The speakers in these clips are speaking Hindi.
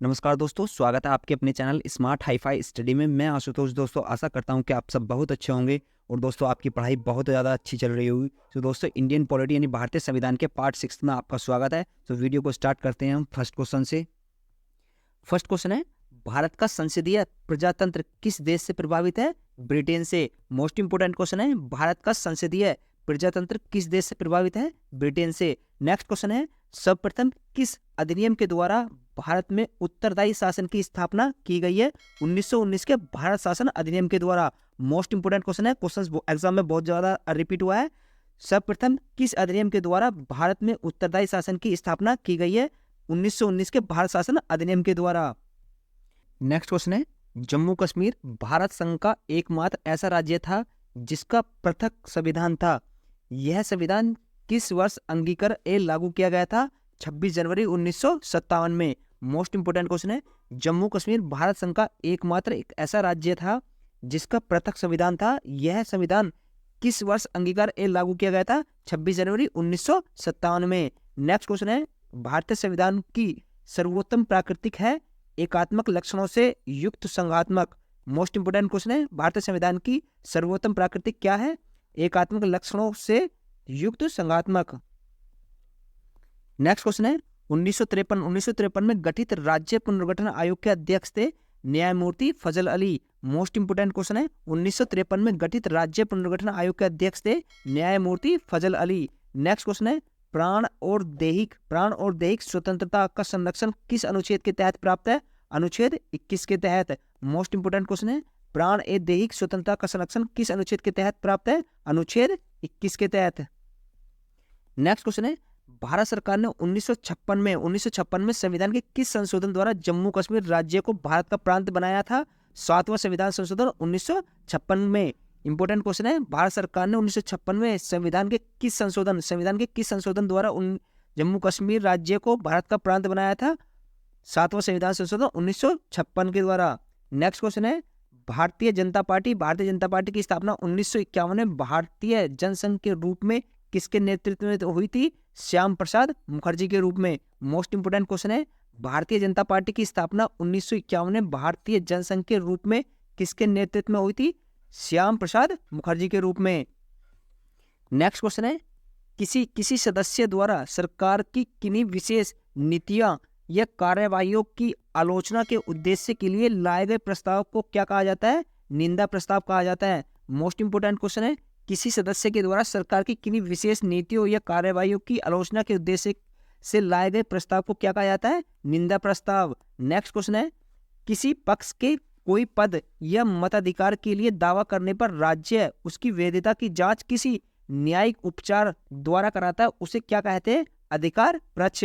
नमस्कार दोस्तों, स्वागत है आपके अपने चैनल स्मार्ट हाई-फाई स्टडी में। मैं आशुतोष दोस्तों आशा करता हूं कि आप सब बहुत अच्छे होंगे और दोस्तों आपकी पढ़ाई बहुत ज़्यादा अच्छी चल रही होगी। तो दोस्तों इंडियन पॉलिटी यानी भारतीय संविधान के पार्ट 6 में आपका स्वागत है। तो वीडियो को स्टार्ट करते हैं हम फर्स्ट क्वेश्चन से। फर्स्ट क्वेश्चन है, भारत का संसदीय प्रजातंत्र किस देश से प्रभावित है? ब्रिटेन से। मोस्ट इंपोर्टेंट क्वेश्चन है, भारत का संसदीय प्रजातंत्र किस देश से प्रभावित है? ब्रिटेन से। नेक्स्ट क्वेश्चन है, सर्वप्रथम किस अधिनियम के द्वारा भारत में उत्तरदायी शासन की स्थापना की गई है? 1919 के भारत शासन अधिनियम के द्वारा। मोस्ट इंपोर्टेंट क्वेश्चन है, क्वेश्चन एग्जाम में बहुत ज्यादा रिपीट हुआ है। सर्वप्रथम किस अधिनियम के द्वारा भारत में उत्तरदायी शासन की स्थापना की गई है? 1919 के भारत शासन अधिनियम के द्वारा। नेक्स्ट क्वेश्चन है, जम्मू कश्मीर भारत संघ का एकमात्र ऐसा राज्य था जिसका पृथक संविधान था। यह संविधान किस वर्ष अंगीकार लागू किया गया था? 26 जनवरी 1957 में। मोस्ट इंपोर्टेंट क्वेश्चन है, जम्मू कश्मीर भारत संघ का एकमात्र एक ऐसा राज्य था जिसका पृथक संविधान था। यह संविधान किस वर्ष अंगीकार लागू किया गया था? 26 जनवरी 1957 में। नेक्स्ट क्वेश्चन है, भारतीय संविधान की सर्वोत्तम प्राकृतिक है एकात्मक लक्षणों से युक्त संघात्मक। मोस्ट इंपोर्टेंट क्वेश्चन है, भारतीय संविधान की सर्वोत्तम प्राकृतिक क्या है? एकात्मक लक्षणों से युक्त संघात्मक। नेक्स्ट क्वेश्चन है, 1953 में गठित राज्य पुनर्गठन आयोग के अध्यक्ष थे न्यायमूर्ति फजल अली। मोस्ट इंपोर्टेंट क्वेश्चन है, 1953 में गठित राज्य पुनर्गठन आयोग के अध्यक्ष थे न्यायमूर्ति फजल अली। नेक्स्ट क्वेश्चन है, प्राण और दैहिक स्वतंत्रता का संरक्षण किस अनुच्छेद के तहत प्राप्त है? अनुच्छेद 21 के तहत। मोस्ट इंपोर्टेंट क्वेश्चन है, प्राण और दैहिक स्वतंत्रता का संरक्षण किस अनुच्छेद के तहत प्राप्त है? अनुच्छेद 21 के तहत। नेक्स्ट क्वेश्चन है, भारत सरकार ने 1956 में संविधान के किस संशोधन द्वारा जम्मू कश्मीर राज्य को भारत का प्रांत बनाया था? 7वां संविधान संशोधन 1956 में। इंपोर्टेंट क्वेश्चन है, भारत सरकार ने 1956 में संविधान के किस संशोधन द्वारा जम्मू कश्मीर राज्य को भारत का प्रांत बनाया था? 7वां संविधान संशोधन 1956 के द्वारा। नेक्स्ट क्वेश्चन है, भारतीय जनता पार्टी की स्थापना 1951 में भारतीय जनसंघ के रूप में किसके नेतृत्व में हुई थी? श्याम प्रसाद मुखर्जी के रूप में। मोस्ट इंपोर्टेंट क्वेश्चन है, भारतीय जनता पार्टी की स्थापना 1951 में भारतीय जनसंघ के रूप में किसके नेतृत्व में हुई थी? श्याम प्रसाद मुखर्जी के रूप में। नेक्स्ट क्वेश्चन है, किसी सदस्य द्वारा सरकार की किन्हीं विशेष नीतियां या कार्यवाहियों की आलोचना के उद्देश्य के लिए लाए गए प्रस्ताव को क्या कहा जाता है? निंदा प्रस्ताव कहा जाता है। मोस्ट इंपोर्टेंट क्वेश्चन है, किसी सदस्य के द्वारा सरकार की किन्हीं विशेष नीतियों या कार्यवाहियों की आलोचना के उद्देश्य से लाए गए प्रस्ताव को क्या कहा जाता है? निंदा प्रस्ताव। नेक्स्ट क्वेश्चन है, किसी पक्ष के कोई पद या मताधिकार के लिए दावा करने पर राज्य उसकी वैधता की जांच किसी न्यायिक उपचार द्वारा कराता है, उसे क्या कहते हैं? अधिकार पक्ष।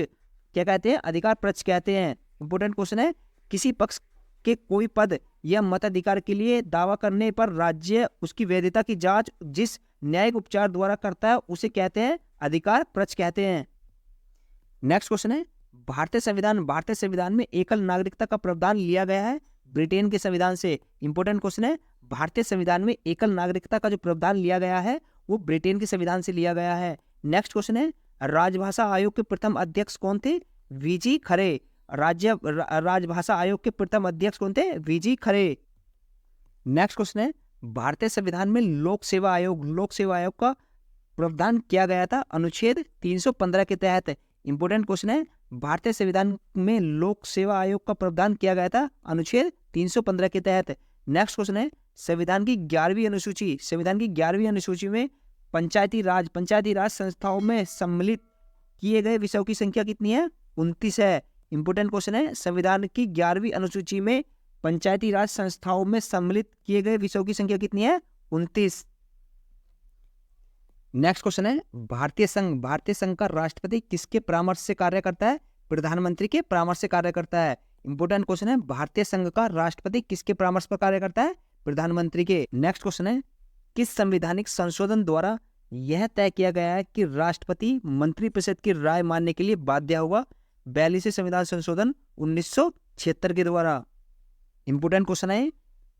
क्या कहते हैं? अधिकार पक्ष कहते हैं। इंपोर्टेंट क्वेश्चन है, किसी पक्ष के कोई पद या मताधिकार के लिए दावा करने पर राज्य उसकी वैधता की जांच जिस न्यायिक उपचार द्वारा करता है उसे कहते हैं? अधिकार पक्ष कहते हैं। नेक्स्ट क्वेश्चन है, भारतीय संविधान में एकल नागरिकता का प्रावधान लिया गया है ब्रिटेन के संविधान से। इंपोर्टेंट क्वेश्चन है, भारतीय संविधान में एकल नागरिकता का जो प्रावधान लिया गया है वो ब्रिटेन के संविधान से लिया गया है। नेक्स्ट क्वेश्चन है, राजभाषा आयोग के प्रथम अध्यक्ष कौन थे? वीजी खरे। राजभाषा आयोग के प्रथम अध्यक्ष कौन थे? वीजी खरे। नेक्स्ट क्वेश्चन है, भारतीय संविधान में लोक सेवा आयोग का प्रावधान किया गया था अनुच्छेद 315 के तहत। इंपोर्टेंट क्वेश्चन है, भारतीय संविधान में लोक सेवा आयोग का प्रावधान किया गया था अनुच्छेद 315 के तहत। नेक्स्ट क्वेश्चन है, संविधान की 11वीं अनुसूची में पंचायती राज संस्थाओं में सम्मिलित किए गए विषयों की संख्या कितनी है? 29 है। इंपोर्टेंट क्वेश्चन है, संविधान की 11वीं अनुसूची में पंचायती राज संस्थाओं में सम्मिलित किए गए विषयों की संख्या कितनी है? 29। नेक्स्ट क्वेश्चन है, भारतीय संघ का राष्ट्रपति किसके परामर्श से कार्य करता है? प्रधानमंत्री के परामर्श से कार्य करता है। इंपोर्टेंट क्वेश्चन है, भारतीय संघ का राष्ट्रपति किसके परामर्श पर कार्य करता है? प्रधानमंत्री के। नेक्स्ट क्वेश्चन है, किस संवैधानिक संशोधन द्वारा यह तय किया गया है कि राष्ट्रपति मंत्रिपरिषद की राय मानने के लिए बाध्य होगा? 42वें संविधान संशोधन 1976 के द्वारा। इंपोर्टेंट क्वेश्चन है,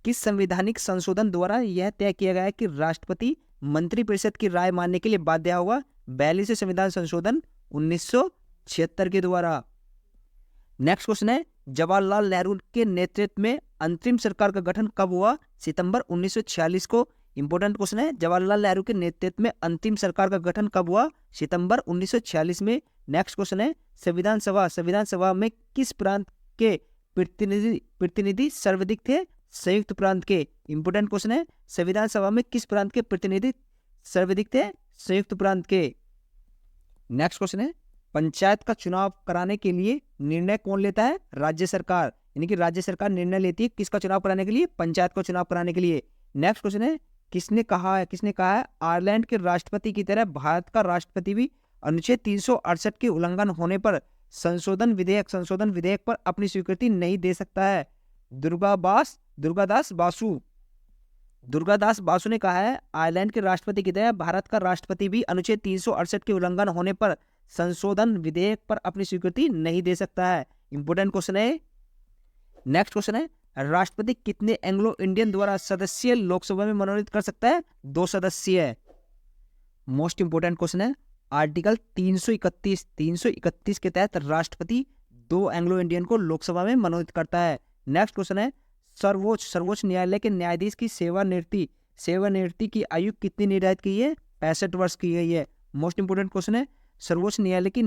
किस संवैधानिक संशोधन द्वारा यह तय किया गया है कि राष्ट्रपति मंत्रिपरिषद की राय मानने के लिए बाध्य होगा? 42वें संविधान संशोधन 1976 के द्वारा। नेक्स्ट क्वेश्चन है, जवाहरलाल नेहरू के नेतृत्व में अंतरिम सरकार का गठन कब हुआ? सितंबर 1946 को। इंपॉर्टेंट क्वेश्चन है, जवाहरलाल नेहरू के नेतृत्व में अंतिम सरकार का गठन कब हुआ? सितंबर 1946 में। नेक्स्ट क्वेश्चन है, संविधान सभा में किस प्रांत के प्रतिनिधि सर्वाधिक थे? संयुक्त प्रांत के। इंपॉर्टेंट क्वेश्चन है, संविधान सभा में किस प्रांत के प्रतिनिधि सर्वाधिक थे? संयुक्त प्रांत के। नेक्स्ट क्वेश्चन है, पंचायत का चुनाव कराने के लिए निर्णय कौन लेता है? राज्य सरकार। यानी कि राज्य सरकार निर्णय लेती है किसका चुनाव कराने के लिए? पंचायत का चुनाव कराने के लिए। नेक्स्ट क्वेश्चन है, किसने कहा है आयरलैंड के राष्ट्रपति की तरह भारत का राष्ट्रपति भी अनुच्छेद 368 के उल्लंघन होने पर संशोधन विधेयक पर अपनी स्वीकृति नहीं दे सकता है? दुर्गादास बासु ने कहा है आयरलैंड के राष्ट्रपति की तरह भारत का राष्ट्रपति भी अनुच्छेद 368 के उल्लंघन होने पर संशोधन विधेयक पर अपनी स्वीकृति नहीं दे सकता है। इंपोर्टेंट क्वेश्चन है। नेक्स्ट क्वेश्चन है, राष्ट्रपति कितने एंग्लो इंडियन द्वारा सदस्य लोकसभा में मनोनीत कर सकता है? 2 सदस्य। मोस्ट इंपोर्टेंट क्वेश्चन है, आर्टिकल 331 के तहत राष्ट्रपति 2 एंग्लो इंडियन को लोकसभा में मनोनीत करता है। नेक्स्ट क्वेश्चन है, सर्वोच्च न्यायालय के न्यायाधीश की सेवानिवृत्ति की आयु कितनी निर्धारित की है? 65 वर्ष की गई है। मोस्ट इंपोर्टेंट क्वेश्चन है, सर्वोच्च न्यायालय के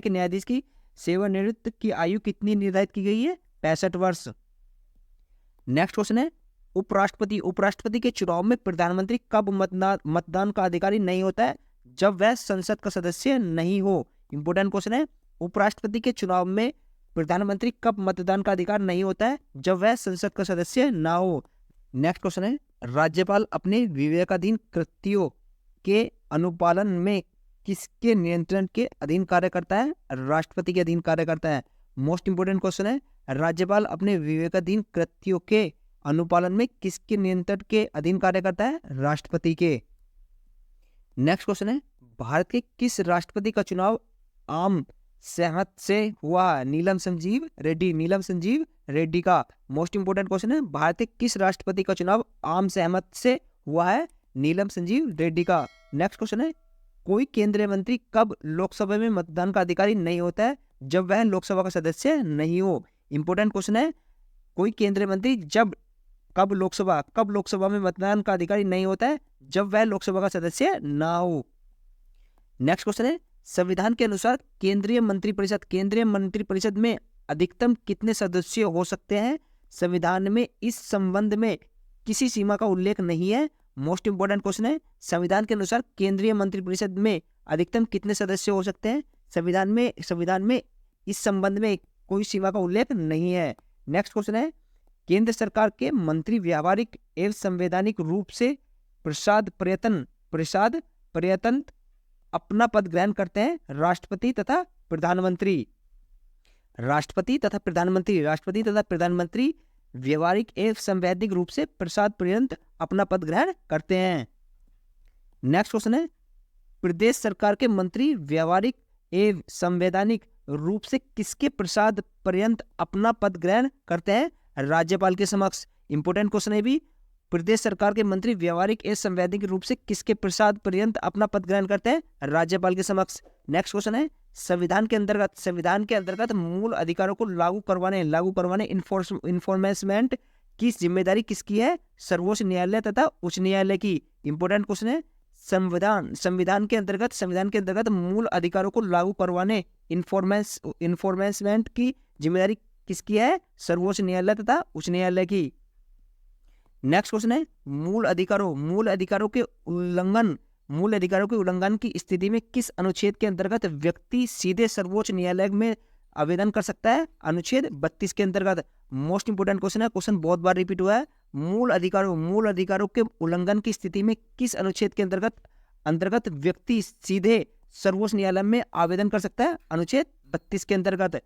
न्यायाधीश की सेवानिवृत्ति की आयु कितनी निर्धारित की गई है? 65 वर्ष। नेक्स्ट क्वेश्चन है, उपराष्ट्रपति के चुनाव में प्रधानमंत्री कब मतदान का अधिकारी नहीं होता है? जब वह संसद का सदस्य नहीं हो। इंपोर्टेंट क्वेश्चन है, उपराष्ट्रपति के चुनाव में प्रधानमंत्री कब मतदान का अधिकार नहीं होता है? जब वह संसद का सदस्य ना हो। नेक्स्ट क्वेश्चन है, राज्यपाल अपने विवेकाधीन कृत्यों के अनुपालन में किसके नियंत्रण के अधीन कार्य करता है? राष्ट्रपति के अधीन कार्य करता है। मोस्ट इंपोर्टेंट क्वेश्चन है, राज्यपाल अपने विवेकाधीन कृत्यों के अनुपालन में किसके नियंत्रण के अधीन कार्य करता है? राष्ट्रपति के। नेक्स्ट क्वेश्चन है, भारत के किस राष्ट्रपति का चुनाव आम सहमत से हुआ? नीलम संजीव रेड्डी का। मोस्ट इंपोर्टेंट क्वेश्चन है, भारत के किस राष्ट्रपति का चुनाव आम सहमत से हुआ है? नीलम संजीव रेड्डी का। नेक्स्ट क्वेश्चन है, कोई केंद्रीय मंत्री कब लोकसभा में मतदान का अधिकारी नहीं होता है? जब वह लोकसभा का सदस्य नहीं हो। इंपोर्टेंट क्वेश्चन है, कोई केंद्रीय मंत्री कब लोकसभा में मतदान का अधिकारी नहीं होता है? जब वह लोकसभा का सदस्य ना हो। नेक्स्ट क्वेश्चन है, संविधान के अनुसार केंद्रीय मंत्रिपरिषद में अधिकतम कितने सदस्य हो सकते हैं? संविधान में इस संबंध में किसी सीमा का उल्लेख नहीं है। मोस्ट इंपोर्टेंट क्वेश्चन है, संविधान के अनुसार केंद्रीय मंत्रिपरिषद में अधिकतम कितने सदस्य हो सकते हैं? संविधान में इस संबंध में कोई सीमा का उल्लेख नहीं है। नेक्स्ट क्वेश्चन है, केंद्र सरकार के मंत्री व्यावहारिक एवं संवैधानिक रूप से प्रसाद पर्यटन अपना पद ग्रहण करते हैं? राष्ट्रपति तथा प्रधानमंत्री व्यावहारिक एवं संवैधानिक रूप से प्रसाद पर्यंत अपना पद ग्रहण करते हैं। नेक्स्ट क्वेश्चन है, प्रदेश सरकार के मंत्री व्यावहारिक एवं संवैधानिक रूप से किसके प्रसाद पर्यंत अपना पद ग्रहण करते हैं? राज्यपाल के समक्ष। इंपोर्टेंट क्वेश्चन है भी, प्रदेश सरकार के मंत्री व्यावहारिक एवं संवैधानिक रूप से किसके प्रसाद पर्यंत अपना पद ग्रहण करते हैं? राज्यपाल के समक्ष। नेक्स्ट क्वेश्चन है, संविधान के अंतर्गत मूल अधिकारों को लागू करवाने इन्फोर्समेंट की जिम्मेदारी किसकी है? सर्वोच्च न्यायालय तथा उच्च न्यायालय की। इंपोर्टेंट क्वेश्चन है, संविधान के अंतर्गत मूल अधिकारों को लागू करवाने इन्फोर्समेंट की जिम्मेदारी किसकी है? सर्वोच्च न्यायालय तथा उच्च न्यायालय की। नेक्स्ट क्वेश्चन है, मूल अधिकारों के उल्लंघन की स्थिति में किस अनुच्छेद के अंतर्गत व्यक्ति सीधे सर्वोच्च न्यायालय में आवेदन कर सकता है? अनुच्छेद 32 के अंतर्गत। मोस्ट इंपोर्टेंट क्वेश्चन है, क्वेश्चन बहुत बार रिपीट हुआ है। मूल अधिकारों के उल्लंघन की स्थिति में किस अनुच्छेद के अंतर्गत व्यक्ति सीधे सर्वोच्च न्यायालय में आवेदन कर सकता है? अनुच्छेद 32 के अंतर्गत।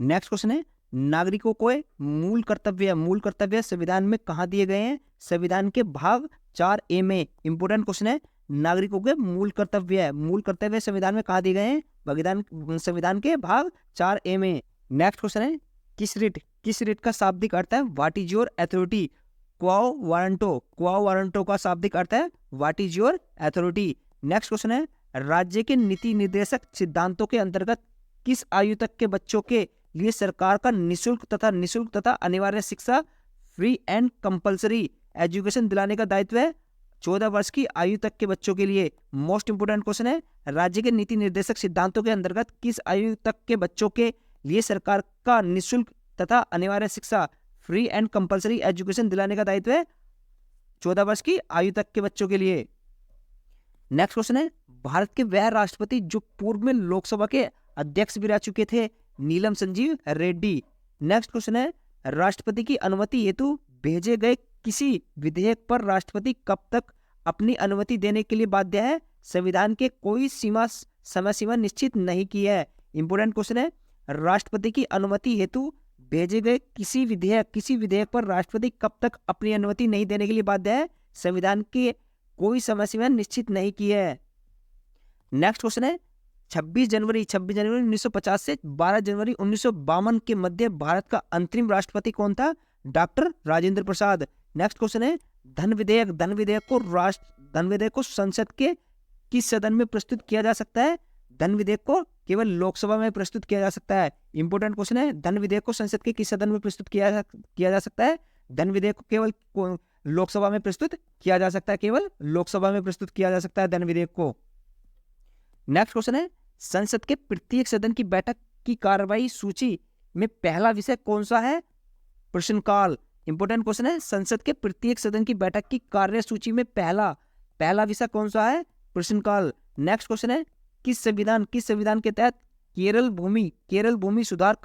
नेक्स्ट क्वेश्चन है, नागरिकों को मूल कर्तव्य संविधान में कहाँ दिए गए हैं? संविधान के भाग 4A में। इंपोर्टेंट क्वेश्चन है, नागरिकों के मूल कर्तव्य संविधान में कहाँ दिए गए हैं? संविधान के भाग 4A में। नेक्स्ट क्वेश्चन है, किस रिट का शाब्दिक अर्थ है? What is your authority? Quo warranto का शाब्दिक अर्थ है what is your authority. Next question है, राज्य के नीति निर्देशक सिद्धांतों के अंतर्गत किस आयु तक के बच्चों के लिए सरकार का निःशुल्क तथा अनिवार्य शिक्षा फ्री एंड कंपलसरी एजुकेशन दिलाने का दायित्व है 14 वर्ष की आयु तक के बच्चों के लिए। मोस्ट इंपोर्टेंट क्वेश्चन है, राज्य के नीति निर्देशक सिद्धांतों के अंतर्गत किस आयु तक के बच्चों के लिए सरकार का निःशुल्क तथा अनिवार्य शिक्षा फ्री एंड कंपलसरी एजुकेशन दिलाने का दायित्व है 14 वर्ष की आयु तक के बच्चों के लिए। नेक्स्ट क्वेश्चन है, भारत के वह राष्ट्रपति जो पूर्व में लोकसभा के अध्यक्ष भी रह चुके थे, नीलम संजीव रेड्डी। नेक्स्ट क्वेश्चन है, राष्ट्रपति की अनुमति हेतु भेजे गए किसी विधेयक पर राष्ट्रपति कब तक अपनी अनुमति देने के लिए बाध्य है? संविधान के कोई समय सीमा निश्चित नहीं की है। इंपोर्टेंट क्वेश्चन है, राष्ट्रपति की अनुमति हेतु भेजे गए किसी विधेयक पर राष्ट्रपति कब तक अपनी अनुमति नहीं देने के लिए बाध्य है? संविधान के कोई समय सीमा निश्चित नहीं की है। नेक्स्ट क्वेश्चन है, 26 जनवरी 1950 से 12 जनवरी 1952 के मध्य भारत का अंतरिम राष्ट्रपति कौन था? Doctor Rajendra Prasad. Next question है, धन विधेयक को संसद के किस सदन में प्रस्तुत किया जा सकता है? धन विधेयक को केवल लोकसभा में प्रस्तुत किया जा सकता है। इंपोर्टेंट क्वेश्चन है, धन विधेयक को संसद के किस सदन में प्रस्तुत किया जा सकता है? धन विधेयक को केवल लोकसभा में प्रस्तुत किया जा सकता है, केवल लोकसभा में प्रस्तुत किया जा सकता है धन विधेयक को। नेक्स्ट क्वेश्चन है, संसद के प्रत्येक सदन की बैठक की कार्रवाई सूची में पहला विषय कौन सा है? प्रश्नकाल। इंपोर्टेंट क्वेश्चन है, संसद के प्रत्येक सदन की बैठक की कार्य सूची में पहला विषय कौन सा है? प्रश्नकाल। नेक्स्ट क्वेश्चन है, किस संविधान के तहत केरल भूमि सुधार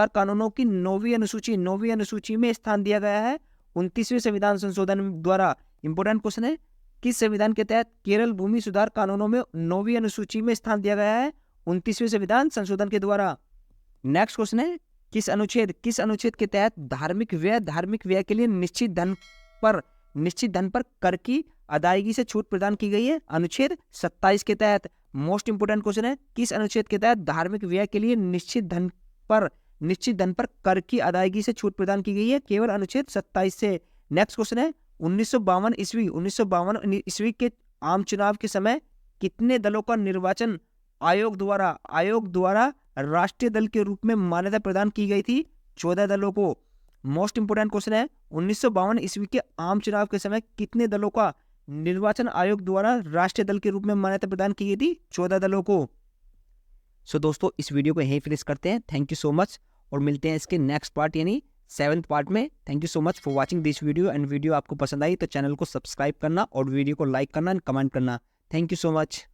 कानूनों की 9वीं अनुसूची में स्थान दिया गया है? 29वें संविधान संशोधन द्वारा। इंपोर्टेंट क्वेश्चन है, किस संविधान के तहत केरल भूमि सुधार कानूनों में 9वीं अनुसूची में स्थान दिया गया है? 29वें संविधान संशोधन के द्वारा। नेक्स्ट क्वेश्चन है, किस अनुच्छेद के तहत धार्मिक व्यय के लिए निश्चित धन पर कर की अदायगी से छूट प्रदान की गई है? अनुच्छेद 27 के तहत। मोस्ट इंपोर्टेंट क्वेश्चन है, किस अनुच्छेद के तहत धार्मिक व्यय के लिए निश्चित धन पर कर की अदायगी से छूट प्रदान की गई है? केवल अनुच्छेद 27 से। नेक्स्ट क्वेश्चन है, 1952 ईस्वी के आम चुनाव के समय कितने दलों का निर्वाचन आयोग द्वारा राष्ट्रीय दल के रूप में मान्यता प्रदान की गई थी? 14 दलों को। मोस्ट इंपोर्टेंट क्वेश्चन है, 1952 ईस्वी के आम चुनाव के समय कितने दलों का निर्वाचन आयोग द्वारा राष्ट्रीय दल के रूप में मान्यता प्रदान की गई थी? 14 दलों को। सो दोस्तों, इस वीडियो को यहीं फिनिश करते हैं। थैंक यू सो मच, और मिलते हैं इसके नेक्स्ट पार्ट यानी 7th पार्ट में। Thank you so much for watching this video, and video आपको पसंद आई तो चैनल को सब्सक्राइब करना और वीडियो को लाइक करना एंड कमेंट करना। Thank you so much.